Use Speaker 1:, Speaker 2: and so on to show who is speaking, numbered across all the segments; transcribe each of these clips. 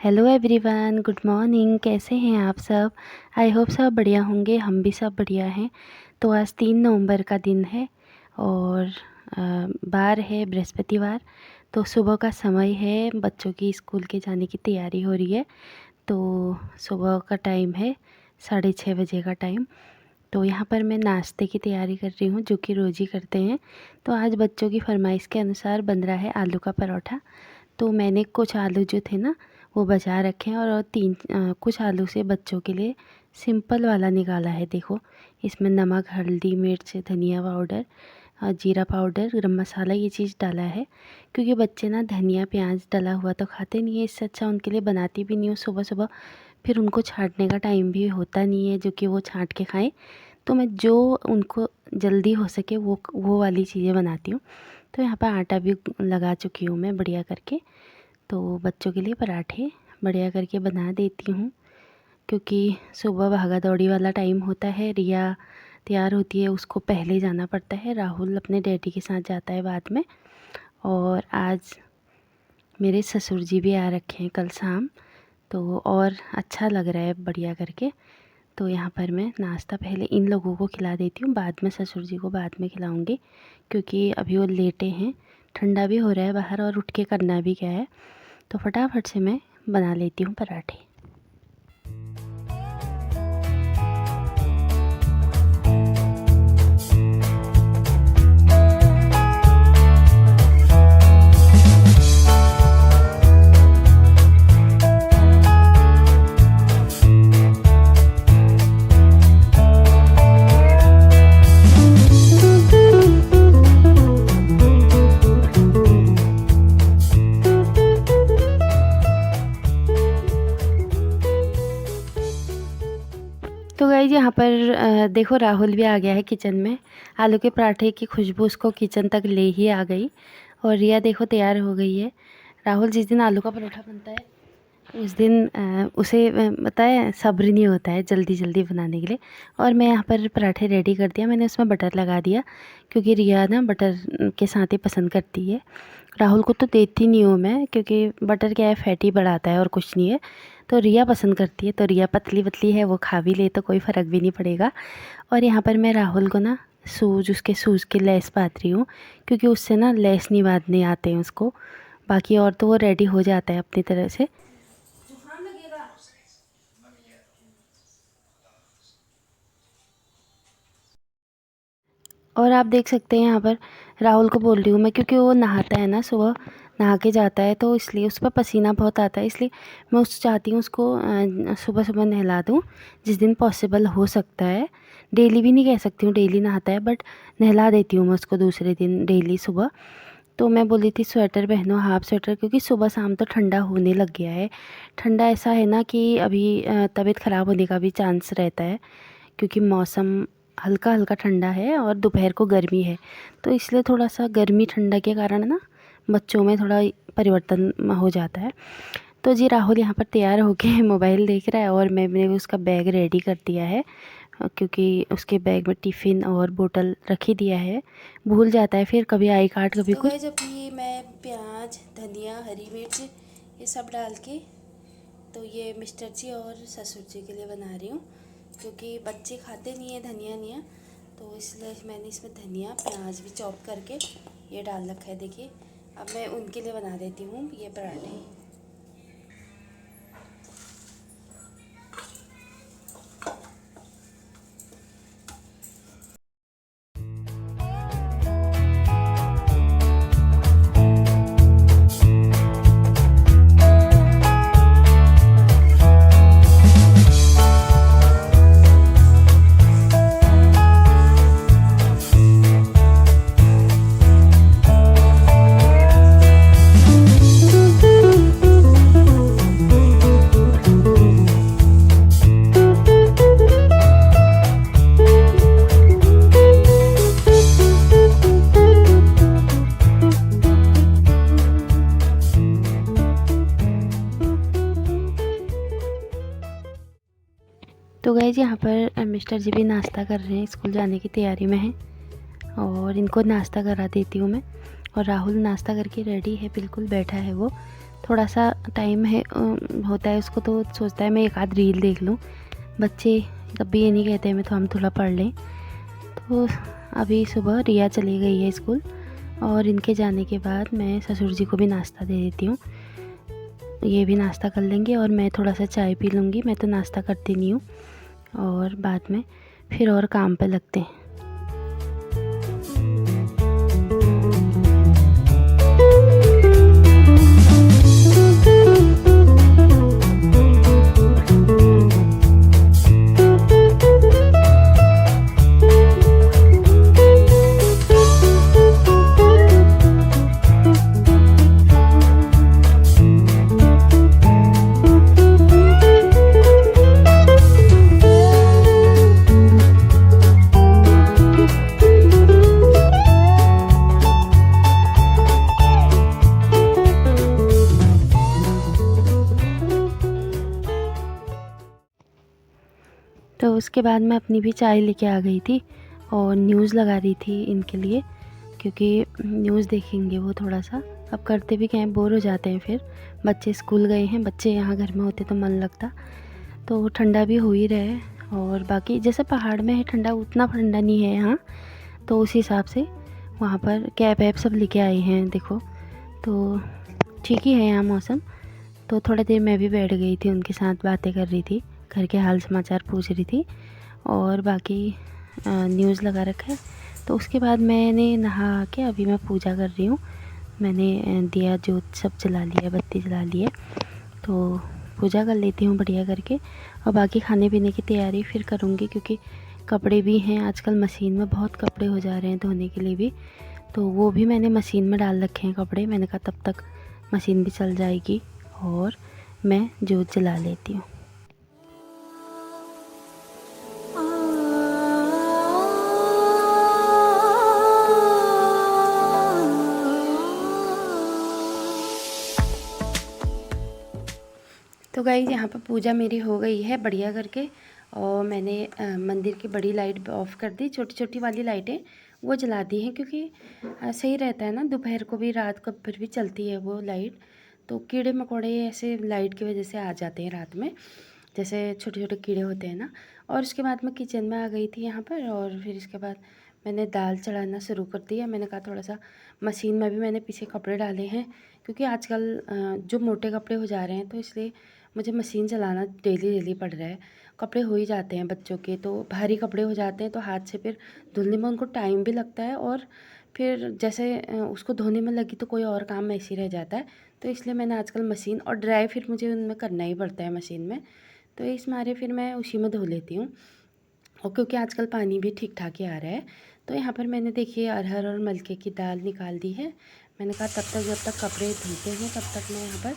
Speaker 1: Hello everyone, good morning. कैसे हैं आप सब? आई होप सब बढ़िया होंगे। हम भी सब बढ़िया हैं। तो आज 3 नवंबर का दिन है और बार है बृहस्पतिवार। तो सुबह का समय है, बच्चों की स्कूल के जाने की तैयारी हो रही है। तो सुबह का टाइम है 6:30 बजे का टाइम। तो यहाँ पर मैं नाश्ते की तैयारी कर रही हूँ, जो कि रोज़ ही करते हैं। तो आज बच्चों की फरमाइश के अनुसार बन रहा है आलू का परोठा। तो मैंने कुछ आलू जो थे ना वो बचा रखे हैं और कुछ आलू से बच्चों के लिए सिंपल वाला निकाला है। देखो, इसमें नमक, हल्दी, मिर्च, धनिया पाउडर, जीरा पाउडर, गरम मसाला ये चीज़ डाला है। क्योंकि बच्चे ना धनिया प्याज डला हुआ तो खाते नहीं है, इससे अच्छा उनके लिए बनाती भी नहीं हूँ सुबह सुबह। फिर उनको छाँटने का टाइम भी होता नहीं है जो कि वो छाँट के खाएं। तो मैं जो उनको जल्दी हो सके वो वाली चीज़ें बनाती हूँ। तो यहाँ पर आटा भी लगा चुकी हूँ मैं बढ़िया करके। तो बच्चों के लिए पराठे बढ़िया करके बना देती हूँ, क्योंकि सुबह भागा दौड़ी वाला टाइम होता है। रिया तैयार होती है, उसको पहले जाना पड़ता है। राहुल अपने डैडी के साथ जाता है बाद में। और आज मेरे ससुर जी भी आ रखे हैं कल शाम, तो और अच्छा लग रहा है बढ़िया करके। तो यहाँ पर मैं नाश्ता पहले इन लोगों को खिला देती हूँ, बाद में ससुर जी को बाद में खिलाऊँगी, क्योंकि अभी वो लेटे हैं। ठंडा भी हो रहा है बाहर और उठ के करना भी क्या है। तो फटाफट से मैं बना लेती हूँ पराठे। तो गाइस यहाँ पर देखो, राहुल भी आ गया है किचन में। आलू के पराठे की खुशबू उसको किचन तक ले ही आ गई। और रिया देखो तैयार हो गई है। राहुल जिस दिन आलू का परोठा बनता है उस दिन उसे पता है सब्र नहीं होता है जल्दी जल्दी बनाने के लिए। और मैं यहाँ पर पराठे रेडी कर दिया, मैंने उसमें बटर लगा दिया, क्योंकि रिया ना बटर के साथ ही पसंद करती है। राहुल को तो देती नहीं हूँ मैं, क्योंकि बटर क्या है, फैटी बढ़ाता है और कुछ नहीं है। तो रिया पसंद करती है, तो रिया पतली पतली है, वो खा भी ले तो कोई फ़र्क भी नहीं पड़ेगा। और यहाँ पर मैं राहुल को ना उसके शूज़ की लेस बांध रही हूँ, क्योंकि उससे ना लेस नहीं बांधने आते हैं उसको। बाकी और तो वो रेडी हो जाता है अपनी तरह से। और आप देख सकते हैं यहाँ पर राहुल को बोल रही हूँ मैं, क्योंकि वो नहाता है ना सुबह, नहा के जाता है, तो इसलिए उस पर पसीना बहुत आता है। इसलिए मैं चाहती हूँ उसको सुबह सुबह नहला दूँ, जिस दिन पॉसिबल हो सकता है। डेली भी नहीं कह सकती हूँ डेली नहाता है, बट नहला देती हूँ मैं उसको दूसरे दिन डेली सुबह। तो मैं बोली थी स्वेटर पहनो, हाफ स्वेटर, क्योंकि सुबह शाम तो ठंडा होने लग गया है। ठंडा ऐसा है ना कि अभी तबीयत ख़राब होने का भी चांस रहता है, क्योंकि मौसम हल्का हल्का ठंडा है और दोपहर को गर्मी है। तो इसलिए थोड़ा सा गर्मी ठंडा के कारण ना बच्चों में थोड़ा परिवर्तन हो जाता है। तो जी राहुल यहाँ पर तैयार होके मोबाइल देख रहा है, और मैंने भी उसका बैग रेडी कर दिया है, क्योंकि उसके बैग में टिफ़िन और बोतल रख ही दिया है। भूल जाता है फिर, कभी आई कार्ड कभी कुछ। तो जब ये मैं प्याज, धनिया, हरी मिर्च ये सब डाल के, तो ये मिस्टर जी और ससुर जी के लिए बना रही हूँ, क्योंकि बच्चे खाते नहीं है धनिया निया। तो इसलिए मैंने इसमें धनिया प्याज भी चॉप करके ये डाल रखा है। देखिए, अब मैं उनके लिए बना देती हूँ ये पराठे। तो गाइस यहाँ पर मिस्टर जी भी नाश्ता कर रहे हैं, स्कूल जाने की तैयारी में हैं, और इनको नाश्ता करा देती हूँ मैं। और राहुल नाश्ता करके रेडी है, बिल्कुल बैठा है वो। थोड़ा सा टाइम है होता है उसको, तो सोचता है मैं एक आध रील देख लूँ। बच्चे कभी ये नहीं कहते हैं तो हम थोड़ा पढ़ लें। तो अभी सुबह रिया चली गई है स्कूल, और इनके जाने के बाद मैं ससुर जी को भी नाश्ता दे देती हूँ। ये भी नाश्ता कर लेंगे और मैं थोड़ा सा चाय पी लूँगी। मैं तो नाश्ता करती नहीं हूँ, और बाद में फिर और काम पे लगते हैं। तो उसके बाद मैं अपनी भी चाय लेके आ गई थी और न्यूज़ लगा रही थी इनके लिए, क्योंकि न्यूज़ देखेंगे वो थोड़ा सा। अब करते भी क्या है, बोर हो जाते हैं। फिर बच्चे स्कूल गए हैं, बच्चे यहाँ घर में होते तो मन लगता। तो ठंडा भी हो ही रहा है, और बाकी जैसे पहाड़ में है ठंडा, उतना ठंडा नहीं है यहाँ। तो उस हिसाब से वहाँ पर कैब वैब सब लेके आए हैं देखो, तो ठीक ही है यहाँ मौसम। तो थोड़ा देर मैं भी बैठ गई थी, उनके साथ बातें कर रही थी, घर के हाल समाचार पूछ रही थी, और बाकी न्यूज़ लगा रखा है। तो उसके बाद मैंने नहा के अभी मैं पूजा कर रही हूँ। मैंने दिया जोत सब जला लिया, बत्ती जला ली है, तो पूजा कर लेती हूँ बढ़िया करके। और बाकी खाने पीने की तैयारी फिर करूँगी, क्योंकि कपड़े भी हैं आजकल मशीन में, बहुत कपड़े हो जा रहे हैं धोने के लिए भी। तो वो भी मैंने मशीन में डाल रखे हैं कपड़े। मैंने कहा तब तक मशीन भी चल जाएगी और मैं जोत जला लेती हूँ। तो गाइस यहाँ पर पूजा मेरी हो गई है बढ़िया करके, और मैंने मंदिर की बड़ी लाइट ऑफ़ कर दी। छोटी छोटी वाली लाइटें वो जला दी हैं, क्योंकि सही रहता है ना, दोपहर को भी रात को फिर भी चलती है वो लाइट। तो कीड़े मकोड़े ऐसे लाइट की वजह से आ जाते हैं रात में, जैसे छोटे छोटे कीड़े होते हैं ना। और उसके बाद मैं किचन में आ गई थी यहाँ पर, और फिर इसके बाद मैंने दाल चढ़ाना शुरू कर दिया। मैंने कहा थोड़ा सा मशीन में भी मैंने पीछे कपड़े डाले हैं, क्योंकि आजकल जो मोटे कपड़े हो जा रहे हैं, तो इसलिए मुझे मशीन चलाना डेली डेली पड़ रहा है। कपड़े हो ही जाते हैं बच्चों के, तो भारी कपड़े हो जाते हैं, तो हाथ से फिर धुलने में उनको टाइम भी लगता है, और फिर जैसे उसको धोने में लगी तो कोई और काम ऐसे ही रह जाता है। तो इसलिए मैंने आजकल मशीन, और ड्राई फिर मुझे उनमें करना ही पड़ता है मशीन में, तो इस मारे फिर मैं उसी में धो लेती हूँ। और क्योंकि आजकल पानी भी ठीक ठाक ही आ रहा है। तो यहाँ पर मैंने देखिए अरहर और मलके की दाल निकाल दी है। मैंने कहा तब तक जब तक कपड़े धुलते हैं तब तक मैं यहाँ पर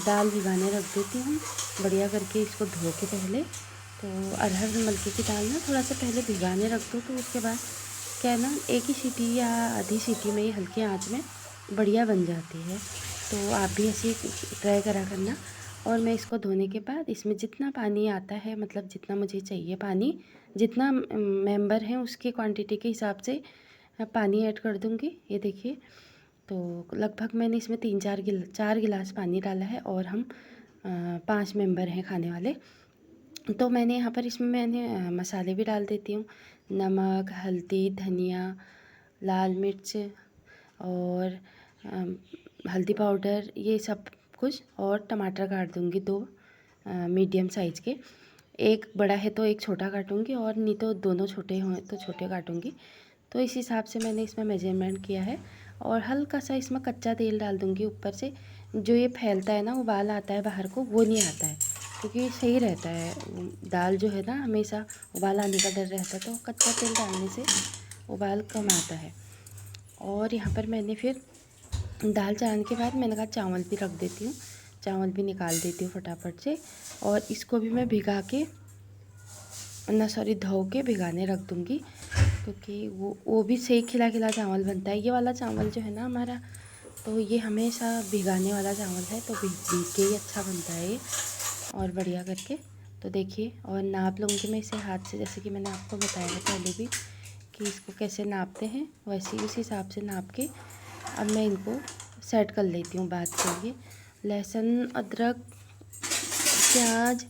Speaker 1: दाल भिगाने रख देती हूँ बढ़िया करके, इसको धो के पहले। तो अरहर मलके की दाल ना थोड़ा सा पहले भिगाने रख दो, तो उसके बाद क्या है ना, एक ही सीटी या आधी सीटी में ही हल्की आंच में बढ़िया बन जाती है। तो आप भी ऐसे ट्राई करा करना। और मैं इसको धोने के बाद इसमें जितना पानी आता है, मतलब जितना मुझे चाहिए पानी, जितना मेंबर हैं उसकी क्वांटिटी के हिसाब से पानी ऐड कर दूँगी। ये देखिए, तो लगभग मैंने इसमें 4 गिलास पानी डाला है, और हम 5 मेंबर हैं खाने वाले। तो मैंने यहाँ पर इसमें मैंने मसाले भी डाल देती हूँ, नमक, हल्दी, धनिया, लाल मिर्च और हल्दी पाउडर, ये सब कुछ। और टमाटर काट दूँगी 2 मीडियम साइज़ के, एक बड़ा है तो एक छोटा काटूँगी, और नहीं तो दोनों छोटे हों तो छोटे काटूँगी। तो इस हिसाब से मैंने इसमें मेजरमेंट किया है। और हल्का सा इसमें कच्चा तेल डाल दूँगी ऊपर से, जो ये फैलता है ना, उबाल आता है बाहर को, वो नहीं आता है, क्योंकि सही रहता है। दाल जो है ना, हमेशा उबाल आने का डर रहता है, तो कच्चा तेल डालने से उबाल कम आता है। और यहाँ पर मैंने फिर दाल चढ़ाने के बाद मैंने कहा चावल भी रख देती हूँ, चावल भी निकाल देती हूँ फटाफट से। और इसको भी मैं भिगा के धो के भिगाने रख दूँगी, क्योंकि वो भी सही खिला खिला चावल बनता है। ये वाला चावल जो है ना हमारा, तो ये हमेशा भिगाने वाला चावल है, तो भीग के ही अच्छा बनता है ये, और बढ़िया करके। तो देखिए, और नाप लूँगी मैं इसे हाथ से, जैसे कि मैंने आपको बताया था पहले भी कि इसको कैसे नापते हैं, वैसे ही उस हिसाब से नाप के अब मैं इनको सेट कर लेती हूँ बात के लिए। लहसुन, अदरक, प्याज,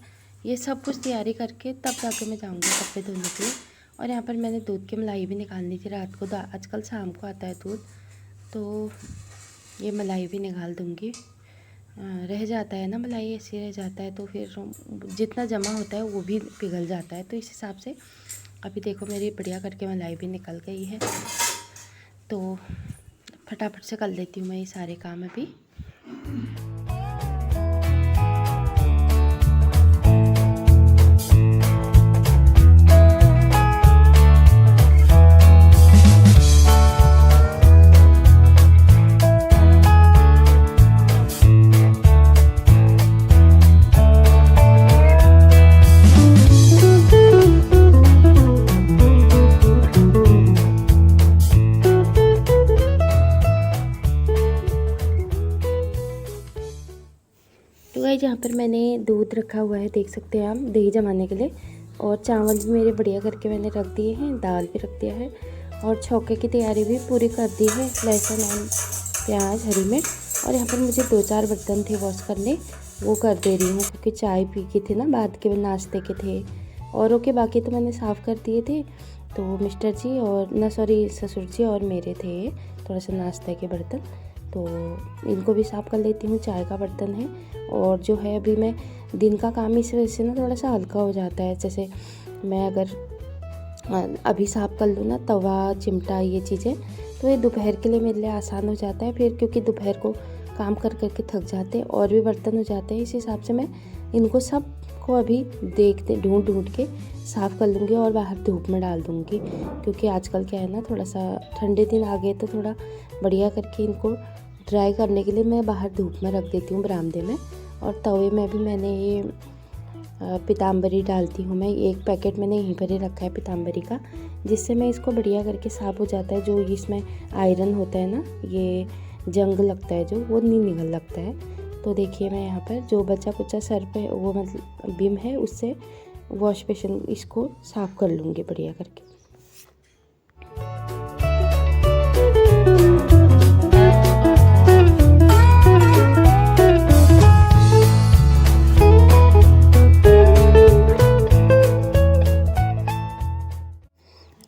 Speaker 1: ये सब कुछ तैयारी करके तब जाके मैं जाऊँगी कपड़े धोने के लिए। और यहाँ पर मैंने दूध की मलाई भी निकालनी थी रात को, आजकल शाम को आता है दूध, तो ये मलाई भी निकाल दूँगी। रह जाता है ना, मलाई ऐसे रह जाता है तो फिर जितना जमा होता है वो भी पिघल जाता है, तो इस हिसाब से अभी देखो मेरी बढ़िया करके मलाई भी निकल गई है। तो फटाफट से कर लेती हूँ मैं ये सारे काम अभी। तो गाइस यहाँ पर मैंने दूध रखा हुआ है, देख सकते हैं आप, दही जमाने के लिए। और चावल भी मेरे बढ़िया करके मैंने रख दिए हैं, दाल भी रख दिया है और छौके की तैयारी भी पूरी कर दी है। लहसुन और प्याज, हरी मिर्च। और यहाँ पर मुझे 2-4 बर्तन थे वॉश करने, वो कर दे रही हूँ क्योंकि चाय पी के थे ना, बाद के नाश्ते के थे। औरों के बाकी तो मैंने साफ़ कर दिए थे, तो मिस्टर जी और ससुर जी और मेरे थे थोड़ा सा नाश्ते के बर्तन, तो इनको भी साफ़ कर लेती हूँ। चाय का बर्तन है और जो है अभी मैं दिन का काम इस वजह से ना थोड़ा सा हल्का हो जाता है। जैसे मैं अगर अभी साफ़ कर लूँ ना तवा, चिमटा, ये चीज़ें, तो ये दोपहर के लिए मेरे लिए आसान हो जाता है फिर, क्योंकि दोपहर को काम कर करके थक जाते हैं और भी बर्तन हो जाते हैं। इस हिसाब से मैं इनको सब को अभी ढूंढ के साफ़ कर लूँगी और बाहर धूप में डाल दूँगी, क्योंकि आजकल क्या है ना, थोड़ा सा ठंडे दिन आ गए तो थोड़ा बढ़िया करके इनको ड्राई करने के लिए मैं बाहर धूप में रख देती हूँ बरामदे में। और तवे में भी मैंने ये पीताम्बरी डालती हूँ मैं, एक पैकेट मैंने यहीं पर ही रखा है पीताम्बरी का, जिससे मैं इसको बढ़िया करके साफ़ हो जाता है। जो इसमें आयरन होता है ना, ये जंग लगता है जो, वो नहीं निकल लगता है। तो देखिए मैं यहाँ पर जो बचा कुचा सर पे वो मतलब विम है, उससे वॉश बेसिन इसको साफ़ कर लूँगी बढ़िया करके।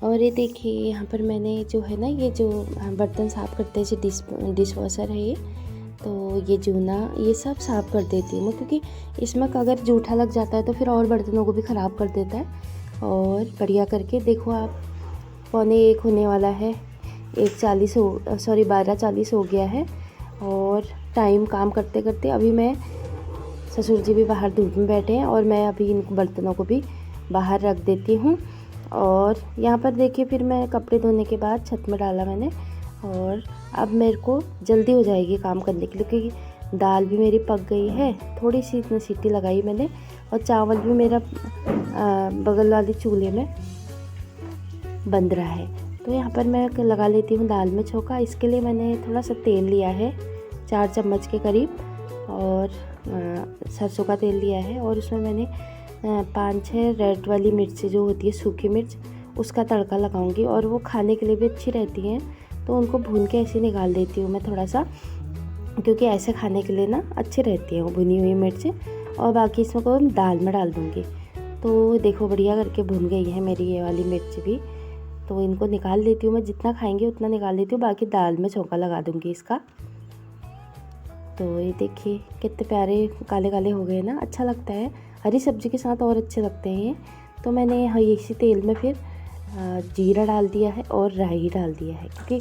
Speaker 1: और ये देखिए यहाँ पर मैंने जो है ना, ये जो बर्तन साफ़ करते हैं, जो डिश वॉशर है ये, तो ये जूना ये सब साफ़ कर देती हूँ मैं, क्योंकि इसमें अगर जूठा लग जाता है तो फिर और बर्तनों को भी ख़राब कर देता है। और बढ़िया करके देखो आप, 12:45 होने वाला है, 12:40 हो गया है। और टाइम काम करते करते अभी मैं, ससुर जी भी बाहर धूप में बैठे हैं और मैं अभी इन बर्तनों को भी बाहर रख देती हूँ। और यहाँ पर देखिए फिर मैं कपड़े धोने के बाद छत में डाला मैंने, और अब मेरे को जल्दी हो जाएगी काम करने के लिए, क्योंकि दाल भी मेरी पक गई है, थोड़ी सी इतनी सीटी लगाई मैंने, और चावल भी मेरा बगल वाले चूल्हे में बन रहा है। तो यहाँ पर मैं लगा लेती हूँ दाल में छौंका। इसके लिए मैंने थोड़ा सा तेल लिया है, 4 चम्मच के करीब, और सरसों का तेल लिया है, और उसमें मैंने 5-6 रेड वाली मिर्च जो होती है, सूखी मिर्च, उसका तड़का लगाऊंगी। और वो खाने के लिए भी अच्छी रहती हैं, तो उनको भून के ऐसे निकाल देती हूँ मैं थोड़ा सा, क्योंकि ऐसे खाने के लिए ना अच्छी रहती हैं वो भुनी हुई मिर्च। और बाकी इसमें को दाल में डाल दूँगी। तो देखो बढ़िया करके भुन गई है मेरी ये वाली मिर्च भी, तो इनको निकाल लेती हूँ मैं, जितना खाएंगे उतना निकाल लेती हूँ, बाकी दाल में छौंका लगा दूँगी इसका। तो ये देखिए कितने प्यारे काले काले हो गए ना, अच्छा लगता है, हरी सब्ज़ी के साथ और अच्छे लगते हैं ये। तो मैंने इसी तेल में फिर जीरा डाल दिया है और राई डाल दिया है, क्योंकि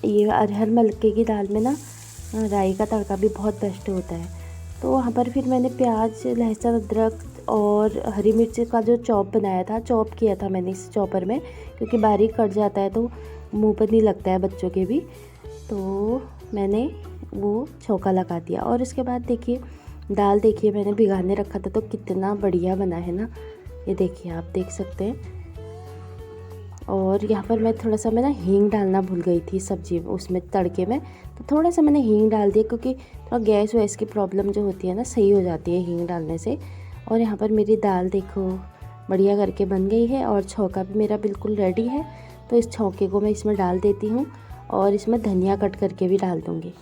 Speaker 1: ये अरहर मलके की दाल में ना राई का तड़का भी बहुत बेस्ट होता है। तो वहाँ पर फिर मैंने प्याज, लहसुन, अदरक और हरी मिर्च का जो चॉप बनाया था, चॉप किया था मैंने इस चॉपर में, क्योंकि बारीक कट जाता है तो मुंह पर नहीं लगता है बच्चों के भी। तो मैंने वो छौंका लगा दिया। और उसके बाद देखिए दाल, देखिए मैंने भिगाने रखा था, तो कितना बढ़िया बना है ना, ये देखिए आप देख सकते हैं। और यहाँ पर मैं थोड़ा सा ना हींग डालना भूल गई थी सब्जी उसमें, तड़के में, तो थोड़ा सा मैंने हींग डाल दिया, क्योंकि थोड़ा गैस वैस की प्रॉब्लम जो होती है ना, सही हो जाती है हींग डालने से। और यहाँ पर मेरी दाल देखो बढ़िया करके बन गई है, और छौंका भी मेरा बिल्कुल रेडी है। तो इस छौंके को मैं इसमें डाल देती हूँ, और इसमें धनिया कट करके भी डाल दूँगी।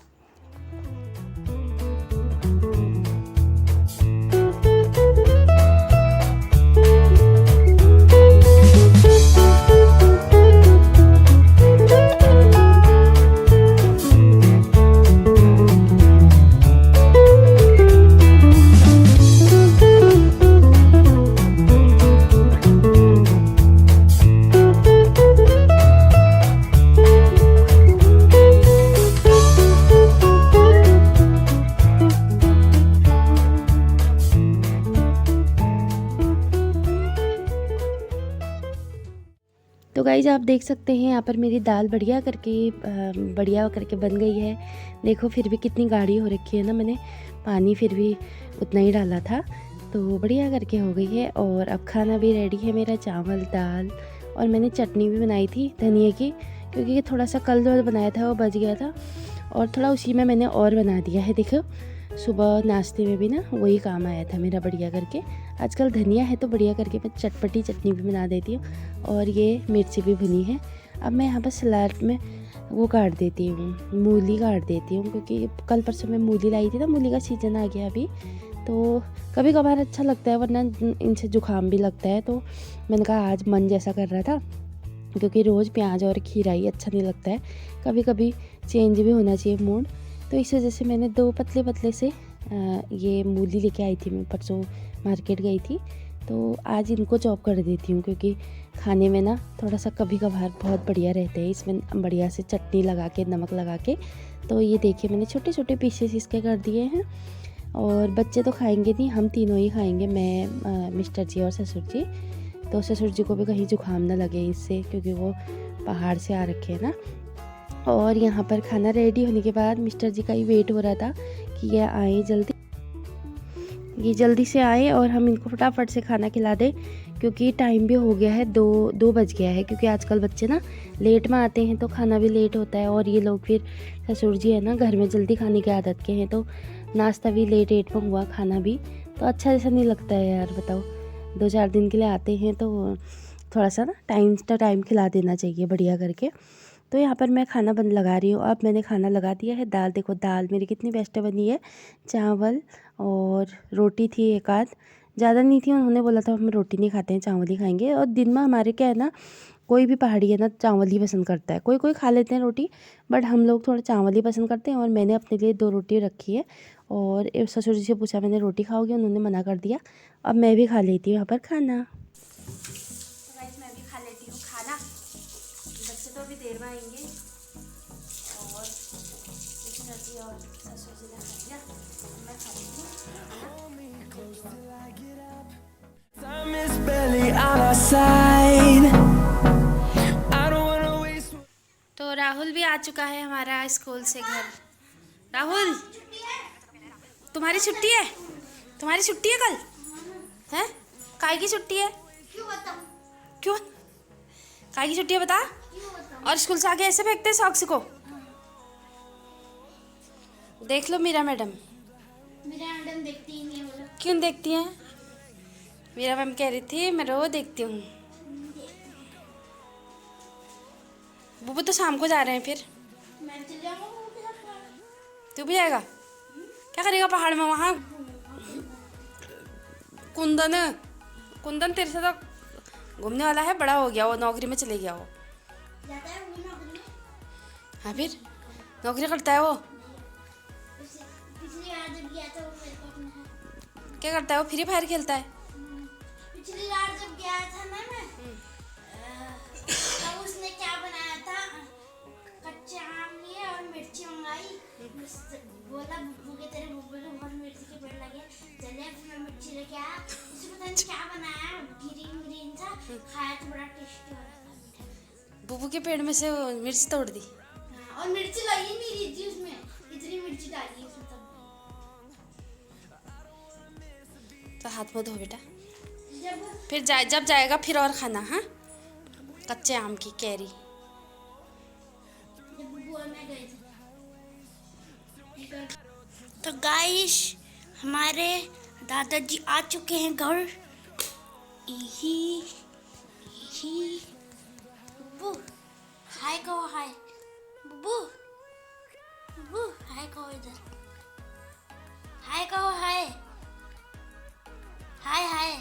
Speaker 1: तो गाइस आप देख सकते हैं यहाँ पर मेरी दाल बढ़िया करके बन गई है। देखो फिर भी कितनी गाढ़ी हो रखी है ना, मैंने पानी फिर भी उतना ही डाला था, तो बढ़िया करके हो गई है। और अब खाना भी रेडी है मेरा, चावल दाल, और मैंने चटनी भी बनाई थी धनिया की, क्योंकि थोड़ा सा कल जो बनाया था वो बच गया था, और थोड़ा उसी में मैंने और बना दिया है। देखो सुबह नाश्ते में भी ना वही काम आया था मेरा, बढ़िया करके। आजकल धनिया है तो बढ़िया करके मैं चटपटी चटनी भी बना देती हूँ, और ये मिर्ची भी भुनी है। अब मैं यहाँ पर सलाद में वो काट देती हूँ, मूली काट देती हूँ, क्योंकि कल परसों में मूली लाई थी ना, मूली का सीज़न आ गया अभी, तो कभी कभार अच्छा लगता है, वरना इनसे जुकाम भी लगता है। तो मैंने कहा आज मन जैसा कर रहा था, क्योंकि रोज़ प्याज और खीरा ही अच्छा नहीं लगता है, कभी कभी चेंज भी होना चाहिए मूड। तो इस वजह से मैंने 2 पतले पतले से ये मूली लेके आई थी, मैं परसों मार्केट गई थी, तो आज इनको चॉप कर देती हूँ, क्योंकि खाने में ना थोड़ा सा कभी कभार बहुत बढ़िया रहते हैं, इसमें बढ़िया से चटनी लगा के, नमक लगा के। तो ये देखिए मैंने छोटे छोटे पीसेस इसके कर दिए हैं, और बच्चे तो खाएंगे नहीं, हम तीनों ही खाएंगे, मैं, मिस्टर जी और ससुर जी। तो ससुर जी को भी कहीं जुकाम ना लगे इससे, क्योंकि वो पहाड़ से आ रखे हैं ना। और यहाँ पर खाना रेडी होने के बाद मिस्टर जी का ही वेट हो रहा था कि ये आए जल्दी, ये जल्दी से आए और हम इनको फटाफट से खाना खिला दें, क्योंकि टाइम भी हो गया है, 2 बज गया है। क्योंकि आजकल बच्चे ना लेट में आते हैं तो खाना भी लेट होता है, और ये लोग फिर ससुर जी है ना घर में जल्दी खाने की आदत के हैं, तो नाश्ता भी लेट में हुआ, खाना भी तो अच्छा जैसा नहीं लगता है यार, बताओ। 2-4 दिन के लिए आते हैं तो थोड़ा सा ना टाइम खिला देना चाहिए बढ़िया करके। तो यहाँ पर मैं खाना लगा रही हूँ। अब मैंने खाना लगा दिया है। दाल देखो, दाल मेरी कितनी बेस्ट बनी है, चावल और रोटी थी एक आध, ज़्यादा नहीं थी। उन्होंने बोला था हम रोटी नहीं खाते हैं, चावल ही खाएंगे। और दिन में हमारे क्या है ना, कोई भी पहाड़ी है ना चावल ही पसंद करता है, कोई कोई खा लेते हैं रोटी, बट हम लोग थोड़ा चावल ही पसंद करते हैं। और मैंने अपने लिए 2 रोटी रखी है, और ससुर जी से पूछा मैंने रोटी खाओगे, उन्होंने मना कर दिया। अब मैं भी खा लेती हूँ यहाँ पर खाना। मैं भी खा लेती हूँ खाना, बच्चे तो अभी देर में आएंगे, और मिस्टर जी और ससुर जी ने खा लिया, मैं खा लेती हूँ। तो राहुल भी आ चुका है हमारा स्कूल से घर। राहुल, तुम्हारी छुट्टी है? तुम्हारी छुट्टी है कल? हैं? काय की छुट्टी है? क्यों काय की छुट्टी है बता? और स्कूल से आके ऐसे फेंकते हैं सॉक्स को? देख लो मीरा मैडम देखती ही नहीं है। क्यों देखती हैं? मीरा मैम कह रही थी मैं रोज देखती हूँ। बुबू तो शाम को जा रहे हैं, फिर मैं चल जाऊंगा। तू भी जाएगा? क्या करेगा पहाड़ में वहाँ? कुंदन तेरे से तो घूमने वाला है, बड़ा हो गया वो, नौकरी में चले गया वो। जाता है वो नौकरी में? हाँ फिर नौकरी करता है वो। पिछली बार जब गया था वो मेरे को अपने क्या करता है वो? फ्री फायर खेलता है। पिछली बार जब गया था ना मैं, तब उसने क्या बनाया था, कच्चे आम लिए और मिर्ची मंगाई, बोला बुब्बू के तेरे बुब्बू को बहुत मिर्ची के पेड़ लगे, चले फिर मैं मिर्ची लेके आया, उसने पता नहीं क्या बनाया, ग्रीन सा, खाया तो बड़ा टेस्टी हो रहा था। बुब्बू के पेड़ में से मिर्च तोड़ दी। हाँ, और मिर्ची लगी नहीं रही थी उसमें, इतनी मिर्ची डाली उसमें तब। तो हाथ में धो बेटा, फिर जब जाएगा फिर और खाना। हाँ, कच्चे आम की कैरी। तो गाइस हमारे दादाजी आ चुके हैं घर। बुब्बू हाय कहो, हाय बुब्बू, बुब्बू हाय कहो, इधर हाय कहो, हाय हाय हाय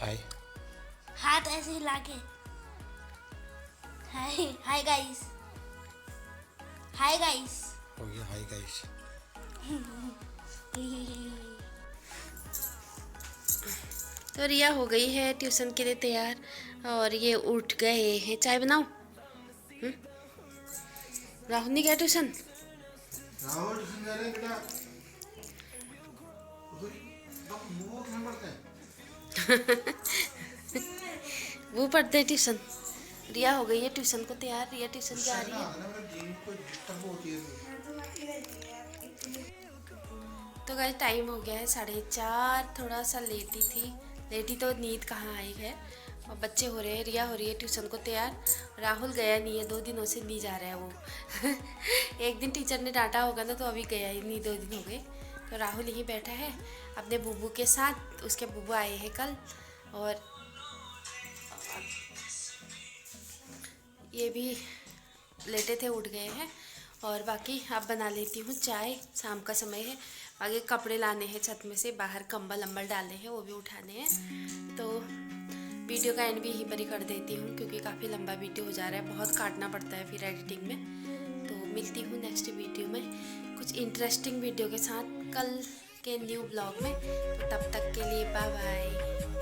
Speaker 1: हाय, हाथ ऐसे हिला के हाय हाय गाइस, हाय गाइस हो गया, हाय गाइस। तो रिया हो गई है ट्यूशन के लिए तैयार, और ये उठ गए हैं। चाय बनाओ? राहुल नहीं गया ट्यूशन? वो पढ़ते हैं ट्यूशन। रिया हो गई है ट्यूशन को तैयार। रिया ट्यूशन जा रही है। तो गाइस टाइम हो गया है 4:30। थोड़ा सा लेटी थी, लेटी तो नींद कहाँ आई है। और बच्चे हो रहे हैं, रिया हो रही है ट्यूशन को तैयार। राहुल गया नहीं है, 2 दिनों से नहीं जा रहा है वो। एक दिन टीचर ने डांटा होगा ना, तो अभी गया ही नहीं, 2 दिन हो गए। तो राहुल यहीं बैठा है अपने बुबू के साथ। उसके बुबू आए हैं कल, और ये भी लेटे थे, उठ गए हैं। और बाकी अब बना लेती हूँ चाय, शाम का समय है। आगे कपड़े लाने हैं छत में से, बाहर कंबल अम्बल डाले हैं, वो भी उठाने हैं। तो वीडियो का एंड भी यहीं पर ही कर देती हूँ, क्योंकि काफ़ी लंबा वीडियो हो जा रहा है, बहुत काटना पड़ता है फिर एडिटिंग में। तो मिलती हूँ नेक्स्ट वीडियो में कुछ इंटरेस्टिंग वीडियो के साथ कल के न्यू ब्लॉग में। तो तब तक के लिए बाय बाय।